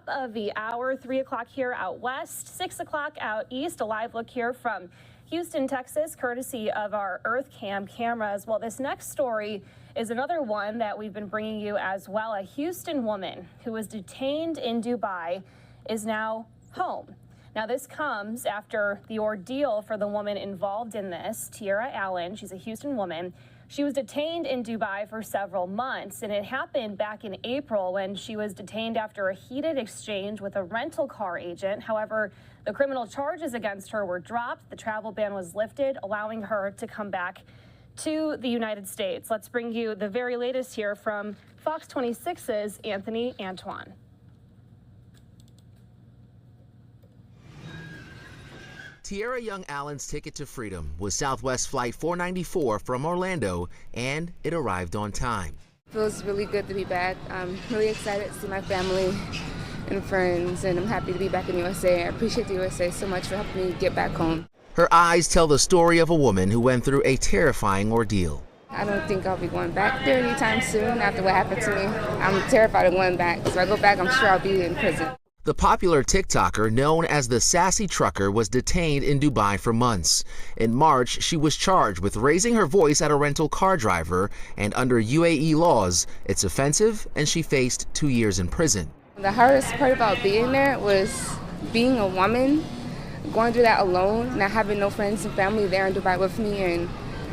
top of the hour, 3 o'clock here out west, 6 o'clock out east. A live look here from Houston, Texas, courtesy of our EarthCam cameras. Well, this next story is another one that we've been bringing you as well. A Houston woman who was detained in Dubai is now home. Now, this comes after the ordeal for the woman involved in this, Tierra Allen. She's a Houston woman. She was detained in Dubai for several months, and it happened back in April when she was detained after a heated exchange with a rental car agent. However, the criminal charges against her were dropped. The travel ban was lifted, allowing her to come back to the United States. Let's bring you the very latest here from Fox 26's Anthony Antoine. Tierra Young Allen's ticket to freedom was Southwest Flight 494 from Orlando, and it arrived on time. It feels really good to be back. I'm really excited to see my family and friends, and I'm happy to be back in the USA. I appreciate the USA so much for helping me get back home. Her eyes tell the story of a woman who went through a terrifying ordeal. I don't think I'll be going back there anytime soon after what happened to me. I'm terrified of going back. If I go back, I'm sure I'll be in prison. The popular TikToker known as the Sassy Trucker was detained in Dubai for months. In March, she was charged with raising her voice at a rental car driver, and under UAE laws, it's offensive, and she faced 2 years in prison. The hardest part about being there was being a woman, going through that alone, not having no friends and family there in Dubai with me, and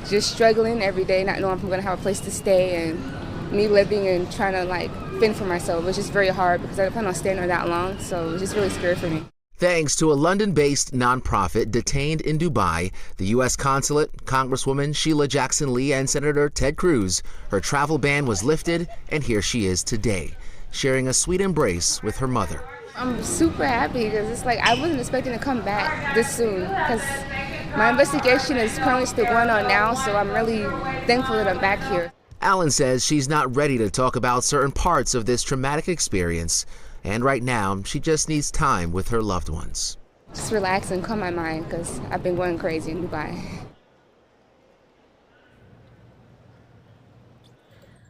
just struggling every day, not knowing if I'm going to have a place to stay, and me living and trying to fend for myself. It was just very hard because I didn't plan on staying there that long, so it was just really scary for me. Thanks to a London-based nonprofit detained in Dubai, the U.S. consulate, Congresswoman Sheila Jackson Lee, and Senator Ted Cruz, her travel ban was lifted, and here she is today, sharing a sweet embrace with her mother. I'm super happy because it's I wasn't expecting to come back this soon because my investigation is currently still going on now, so I'm really thankful that I'm back here. Allen says she's not ready to talk about certain parts of this traumatic experience, and right now she just needs time with her loved ones. Just relax and calm my mind because I've been going crazy in Dubai.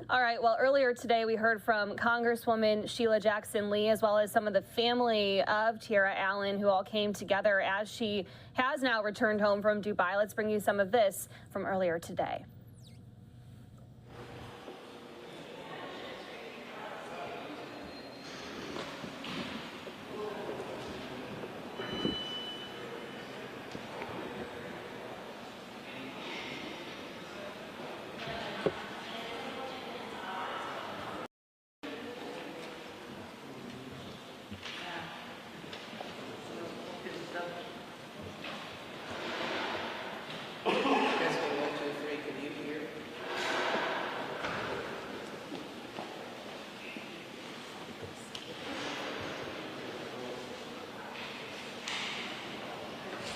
All right, well, earlier today we heard from Congresswoman Sheila Jackson Lee, as well as some of the family of Tierra Allen, who all came together as she has now returned home from Dubai. Let's bring you some of this from earlier today.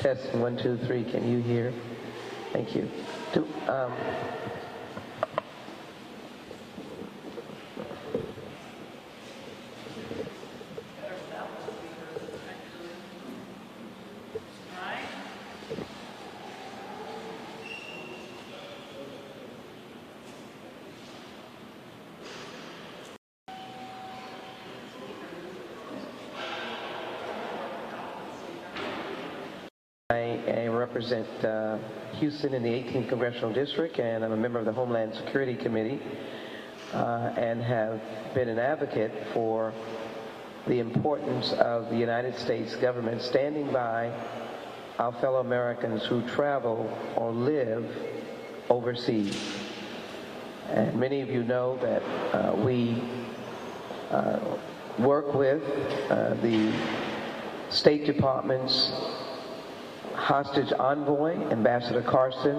Testing 1, 2, 3. Can you hear? Thank you. I represent Houston in the 18th Congressional District, and I'm a member of the Homeland Security Committee and have been an advocate for the importance of the United States government standing by our fellow Americans who travel or live overseas. And many of you know that we work with the State Department's hostage envoy, Ambassador Carson,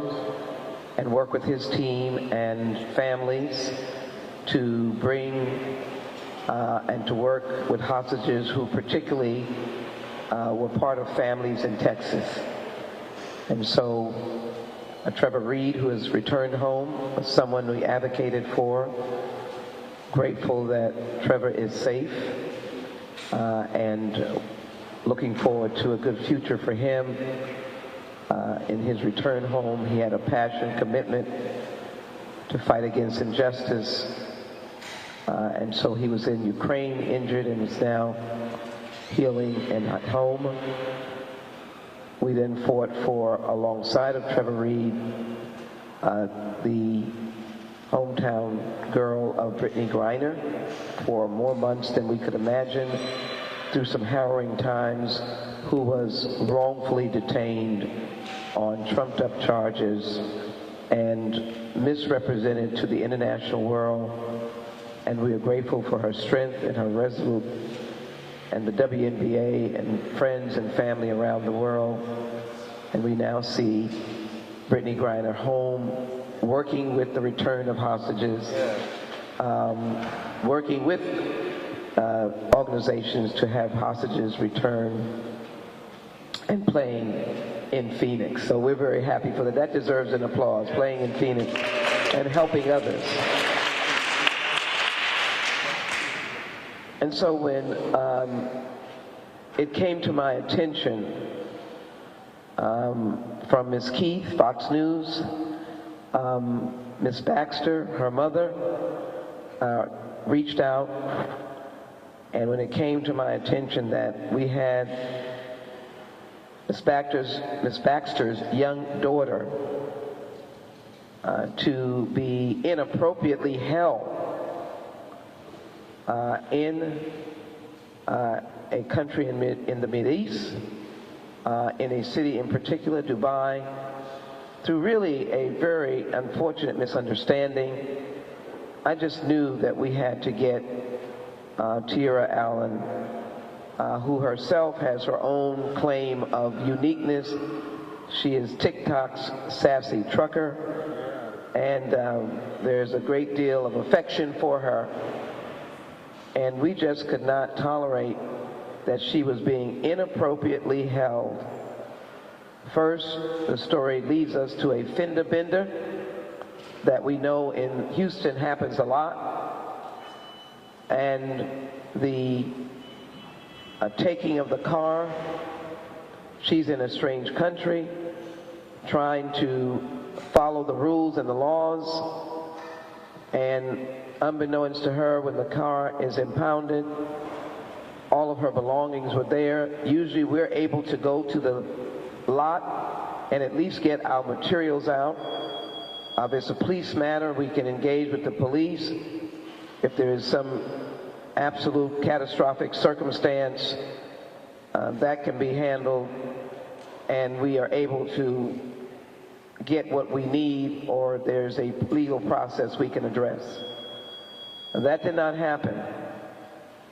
and work with his team and families to bring and to work with hostages who particularly were part of families in Texas. And so Trevor Reed, who has returned home, was someone we advocated for. Grateful that Trevor is safe and looking forward to a good future for him. In his return home, he had a passion, commitment to fight against injustice. And so he was in Ukraine injured and is now healing and at home. We then fought for, alongside of Trevor Reed, the hometown girl of Brittany Griner for more months than we could imagine, through some harrowing times, who was wrongfully detained on trumped-up charges and misrepresented to the international world. And we are grateful for her strength and her resolute, and the WNBA and friends and family around the world. And we now see Brittany Griner home, working with the return of hostages, working with organizations to have hostages return, and playing in Phoenix. So we're very happy for that. That deserves an applause, playing in Phoenix and helping others. And so when it came to my attention from Ms. Keith, Fox News, Ms. Baxter, her mother, reached out, and when it came to my attention that we had Ms. Baxter's young daughter to be inappropriately held in a country in the Mideast, in a city in particular, Dubai, through really a very unfortunate misunderstanding, I just knew that we had to get Tierra Allen, who herself has her own claim of uniqueness. She is TikTok's Sassy Trucker, and there's a great deal of affection for her. And we just could not tolerate that she was being inappropriately held. First, the story leads us to a fender bender that we know in Houston happens a lot, and the taking of the car. She's in a strange country, trying to follow the rules and the laws, and unbeknownst to her, when the car is impounded, all of her belongings were there. Usually we're able to go to the lot and at least get our materials out. If it's a police matter, we can engage with the police. If there is some absolute catastrophic circumstance, that can be handled, and we are able to get what we need, or there's a legal process we can address. That did not happen.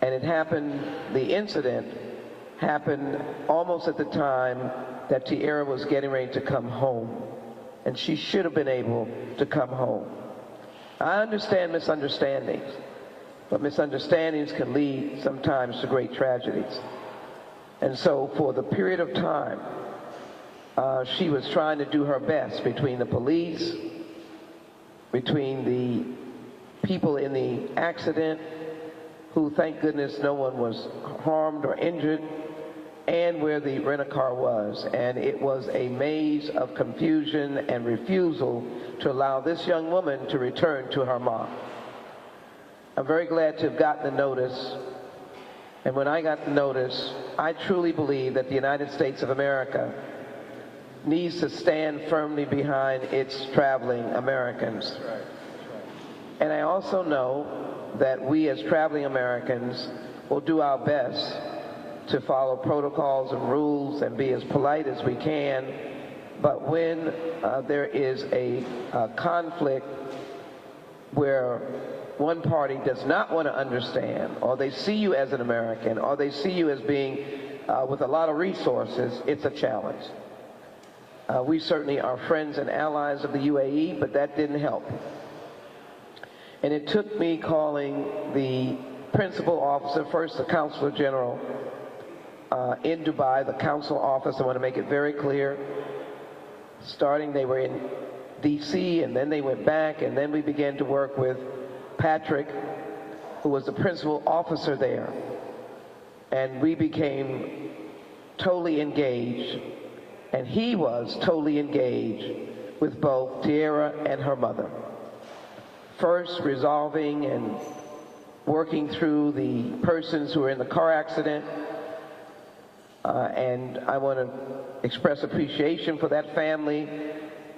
And it happened, the incident happened almost at the time that Tierra was getting ready to come home. And she should have been able to come home. I understand misunderstandings, but misunderstandings can lead sometimes to great tragedies. And so for the period of time, she was trying to do her best between the police, between the people in the accident, who thank goodness no one was harmed or injured, and where the rent-a-car was. And it was a maze of confusion and refusal to allow this young woman to return to her mom. I'm very glad to have gotten the notice. And when I got the notice, I truly believe that the United States of America needs to stand firmly behind its traveling Americans. And I also know that we as traveling Americans will do our best to follow protocols and rules and be as polite as we can. But when there is a conflict where one party does not want to understand, or they see you as an American, or they see you as being with a lot of resources, it's a challenge. We certainly are friends and allies of the UAE, but that didn't help. And it took me calling the principal officer, first the Consul General in Dubai, the consul office. I want to make it very clear. Starting, they were in DC, and then they went back, and then we began to work with Patrick, who was the principal officer there. And we became totally engaged, and he was totally engaged with both Tierra and her mother. First, resolving and working through the persons who were in the car accident, And I want to express appreciation for that family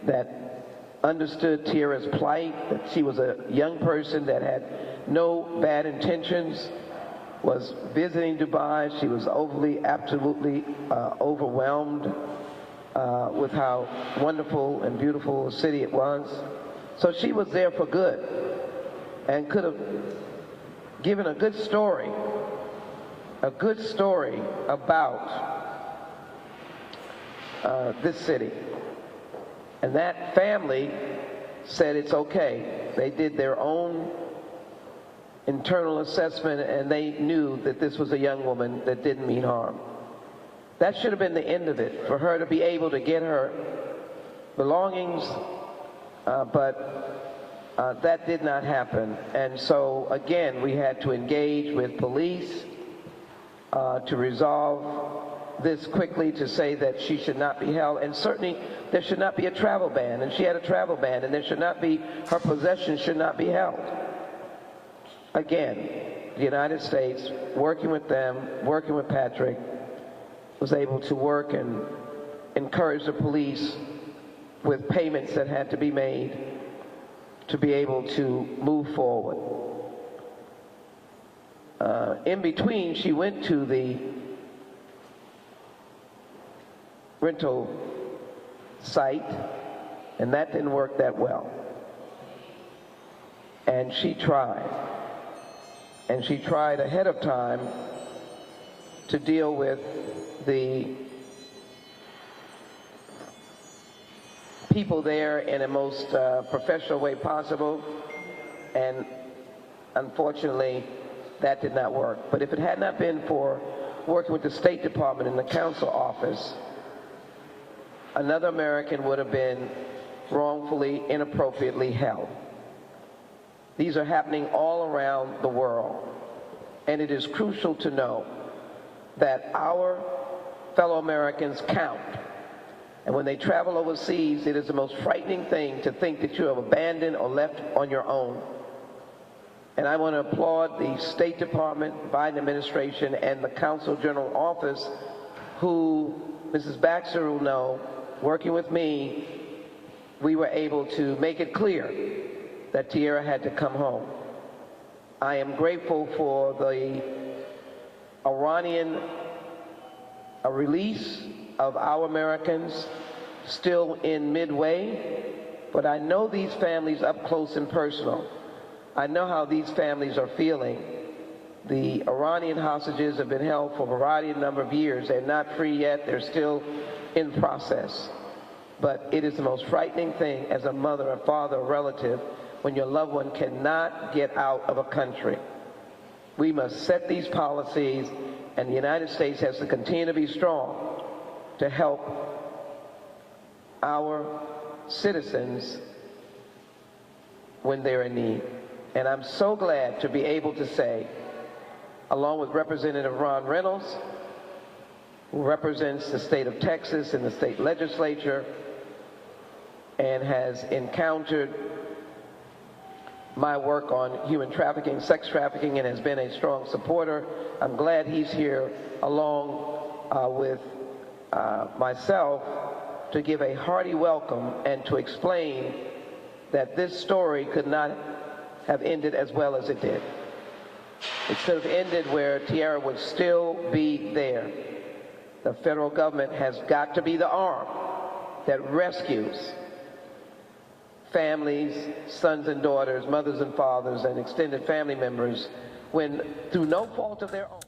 that understood Tierra's plight, that she was a young person that had no bad intentions, was visiting Dubai. She was absolutely overwhelmed with how wonderful and beautiful a city it was. So she was there for good and could have given a good story about this city. And that family said it's okay. They did their own internal assessment and they knew that this was a young woman that didn't mean harm. That should have been the end of it, for her to be able to get her belongings, but that did not happen. And so again, we had to engage with police to resolve this quickly, to say that she should not be held, and certainly there should not be a travel ban, and she had a travel ban, and there should not be, her possessions should not be held. Again, the United States, working with them, working with Patrick, was able to work and encourage the police with payments that had to be made to be able to move forward. In between, she went to the rental site, and that didn't work that well. And she tried. And she tried ahead of time to deal with the people there in a most professional way possible, and unfortunately that did not work. But if it had not been for working with the State Department and the council office, another American would have been wrongfully, inappropriately held. These are happening all around the world, and it is crucial to know that our fellow Americans count. And when they travel overseas, it is the most frightening thing to think that you have abandoned or left on your own. And I want to applaud the State Department, Biden administration, and the Consul General Office, who Mrs. Baxter will know, working with me, we were able to make it clear that Tierra had to come home. I am grateful for the Iranian release of our Americans still in midway, but I know these families up close and personal. I know how these families are feeling. The Iranian hostages have been held for a variety of number of years. They're not free yet. They're still in process. But it is the most frightening thing as a mother, a father, a relative, when your loved one cannot get out of a country. We must set these policies, and the United States has to continue to be strong to help our citizens when they're in need. And I'm so glad to be able to say, along with Representative Ron Reynolds, who represents the state of Texas in the state legislature and has encountered my work on human trafficking, sex trafficking, and has been a strong supporter. I'm glad he's here along with myself to give a hearty welcome and to explain that this story could not have ended as well as it did. It should have ended where Tierra would still be there. The federal government has got to be the arm that rescues families, sons and daughters, mothers and fathers, and extended family members when, through no fault of their own.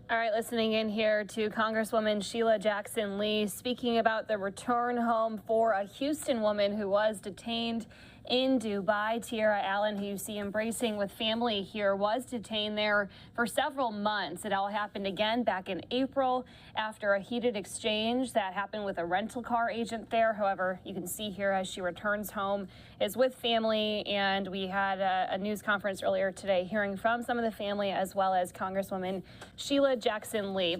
All right, listening in here to Congresswoman Sheila Jackson Lee speaking about the return home for a Houston woman who was detained in Dubai. Tierra Allen, who you see embracing with family here, was detained there for several months. It all happened again back in April after a heated exchange that happened with a rental car agent there. However, you can see here as she returns home is with family, and we had a news conference earlier today hearing from some of the family as well as Congresswoman Sheila Jackson Lee.